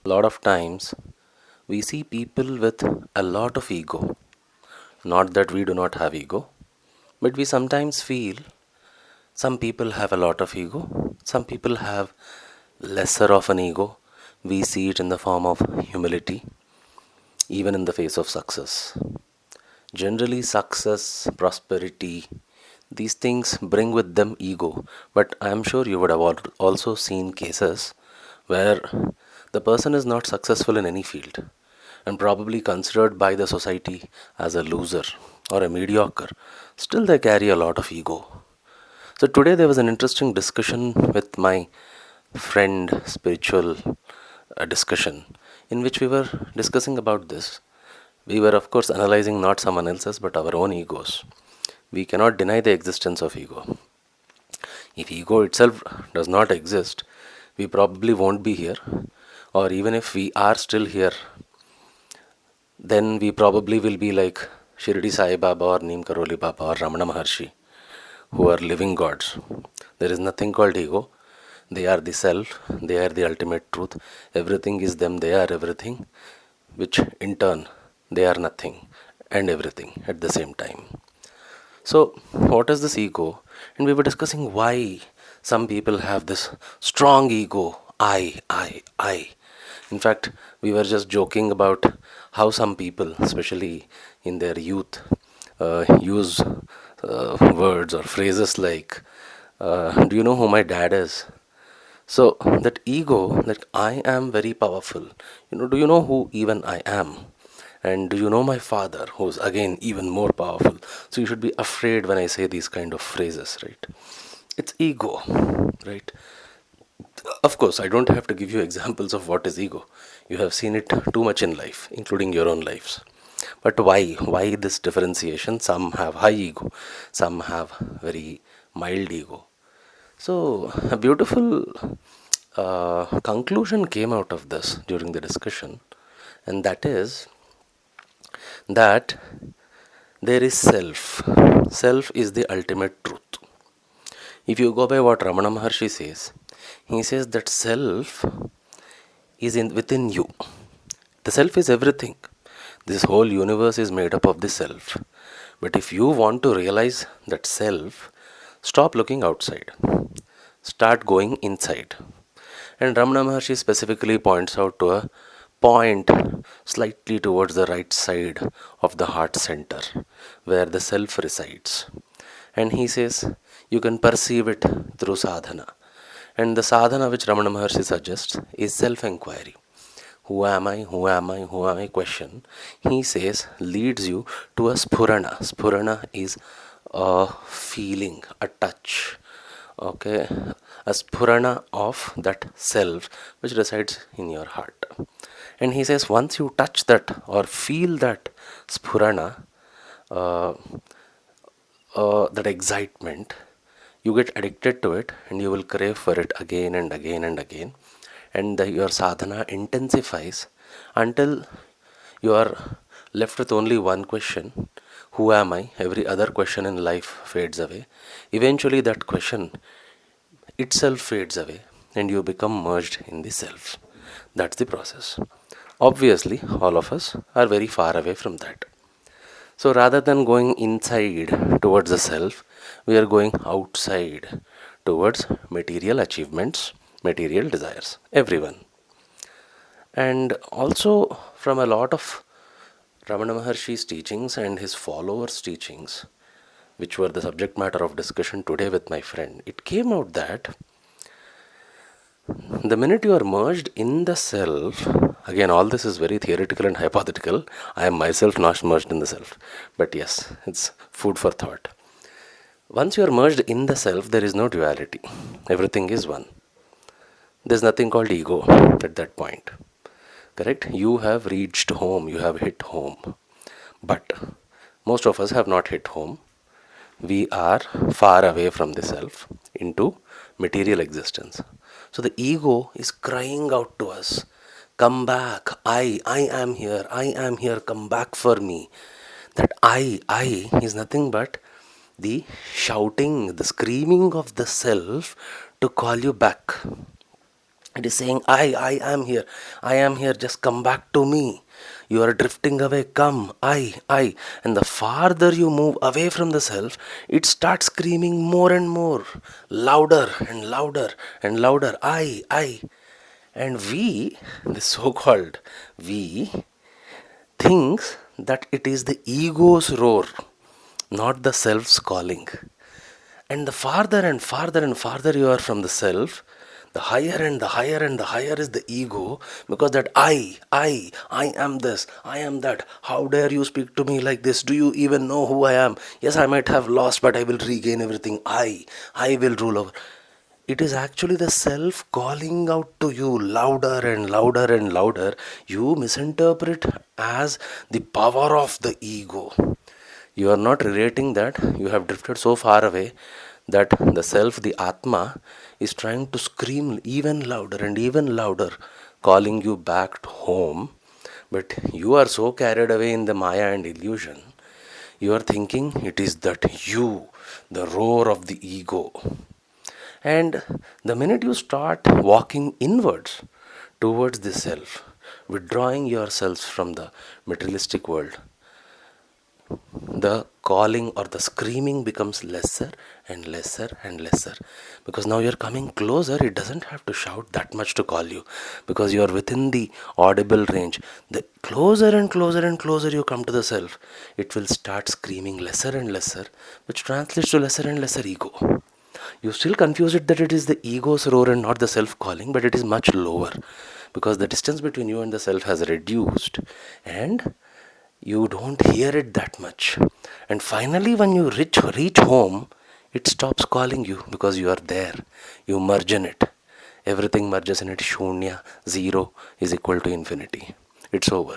A lot of times we see people with a lot of ego. Not that we do not have ego, but we sometimes feel some people have a lot of ego, some people have lesser of an ego. We see it in the form of humility, even in the face of success. Generally, success, prosperity, these things bring with them ego. But I am sure you would have also seen cases where the person is not successful in any field and probably considered by the society as a loser or a mediocre. Still, they carry a lot of ego. So, today there was an interesting discussion with my friend, spiritual discussion, in which we were discussing about this. We were, of course, analyzing not someone else's but our own egos. We cannot deny the existence of ego. If ego itself does not exist, we probably won't be here, or even if we are still here, then we probably will be like Shirdi Sai Baba or Neem Karoli Baba or Ramana Maharshi, who are living gods. There is nothing called ego. They are the self, they are the ultimate truth. Everything is them, they are everything, which in turn they are nothing and everything at the same time. So, what is this ego? And we were discussing why some people have this strong ego. I. In fact, we were just joking about how some people, especially in their youth, use words or phrases like, do you know who my dad is? So, that ego, that I am very powerful. Do you know who even I am? And do you know my father, who's again even more powerful? So, you should be afraid when I say these kind of phrases, right? It's ego, right? Of course, I don't have to give you examples of what is ego. You have seen it too much in life, including your own lives. But why? Why this differentiation? Some have high ego, some have very mild ego. So, a beautiful conclusion came out of this during the discussion, and that is that there is self. Self is the ultimate truth. If you go by what Ramana Maharshi says, he says that self is within you. The self is everything. This whole universe is made up of the self. But if you want to realize that self, stop looking outside. Start going inside. And Ramana Maharshi specifically points out to a point slightly towards the right side of the heart center, where the self resides. And he says you can perceive it through sadhana. And the sadhana which Ramana Maharshi suggests is self inquiry. Who am I? Who am I? Who am I? Question. He says leads you to a spurana. Spurana is a feeling, a touch. Okay, a spurana of that self which resides in your heart. And he says once you touch that or feel that spurana, uh, that excitement, you get addicted to it and you will crave for it again and again and again. And your sadhana intensifies until you are left with only one question: who am I? Every other question in life fades away. Eventually, that question itself fades away and you become merged in the self. That's the process. Obviously, all of us are very far away from that. So rather than going inside towards the self, we are going outside towards material achievements, material desires. Everyone. And also from a lot of Ramana Maharshi's teachings and his followers' teachings, which were the subject matter of discussion today with my friend, it came out that the minute you are merged in the self, again, all this is very theoretical and hypothetical. I am myself not merged in the self. But yes, it's food for thought. Once you are merged in the self, there is no duality. Everything is one. There's nothing called ego at that point. Correct? You have reached home, you have hit home. But most of us have not hit home. We are far away from the self into material existence. So the ego is crying out to us, come back, I am here, come back for me. That I is nothing but the shouting, the screaming of the self to call you back. It is saying, I am here. I am here. Just come back to me. You are drifting away. Come, I. And the farther you move away from the self, it starts screaming more and more, louder and louder and louder. I. And we, the so called we, thinks that it is the ego's roar, not the self's calling. And the farther and farther and farther you are from the self, the higher and the higher and the higher is the ego, because that I am this, I am that. How dare you speak to me like this? Do you even know who I am? Yes, I might have lost, but I will regain everything. I will rule over. It is actually the self calling out to you louder and louder and louder. You misinterpret as the power of the ego. You are not relating that you have drifted so far away that the self, the Atma, is trying to scream even louder and even louder, calling you back to home. But you are so carried away in the Maya and illusion, you are thinking it is that you, the roar of the ego. And the minute you start walking inwards towards the self, withdrawing yourselves from the materialistic world, the calling or the screaming becomes lesser and lesser and lesser, because now you're coming closer. It doesn't have to shout that much to call you, because you're within the audible range. The closer and closer and closer you come to the self, it will start screaming lesser and lesser, which translates to lesser and lesser ego. You still confuse it that it is the ego's roar and not the self calling, but it is much lower, because the distance between you and the self has reduced, and you don't hear it that much. And finally, when you reach home, it stops calling you, because you are there. You merge in it. Everything merges in it. Shunya, zero, is equal to infinity. It's over.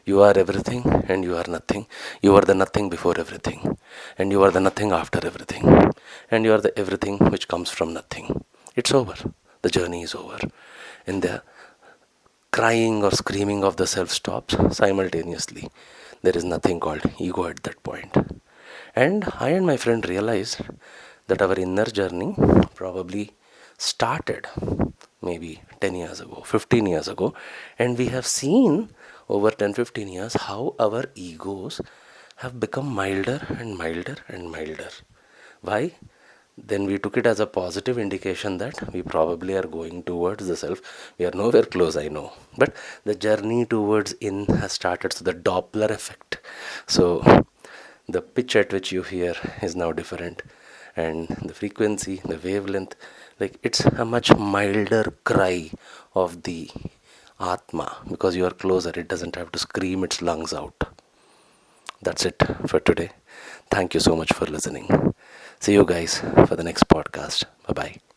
You are everything and you are nothing. You are the nothing before everything. And you are the nothing after everything. And you are the everything which comes from nothing. It's over. The journey is over. And the crying or screaming of the self stops simultaneously. There is nothing called ego at that point. And I and my friend realized that our inner journey probably started maybe 10 years ago, 15 years ago, and we have seen over 10-15 years how our egos have become milder and milder and milder. Why? Then we took it as a positive indication that we probably are going towards the self. We are nowhere close, I know, but the journey towards in has started. So the Doppler effect, so the pitch at which you hear is now different, and the frequency, the wavelength, like it's a much milder cry of the Atma, because you are closer. It doesn't have to scream its lungs out. That's it for today. Thank you so much for listening. See you guys for the next podcast. Bye bye.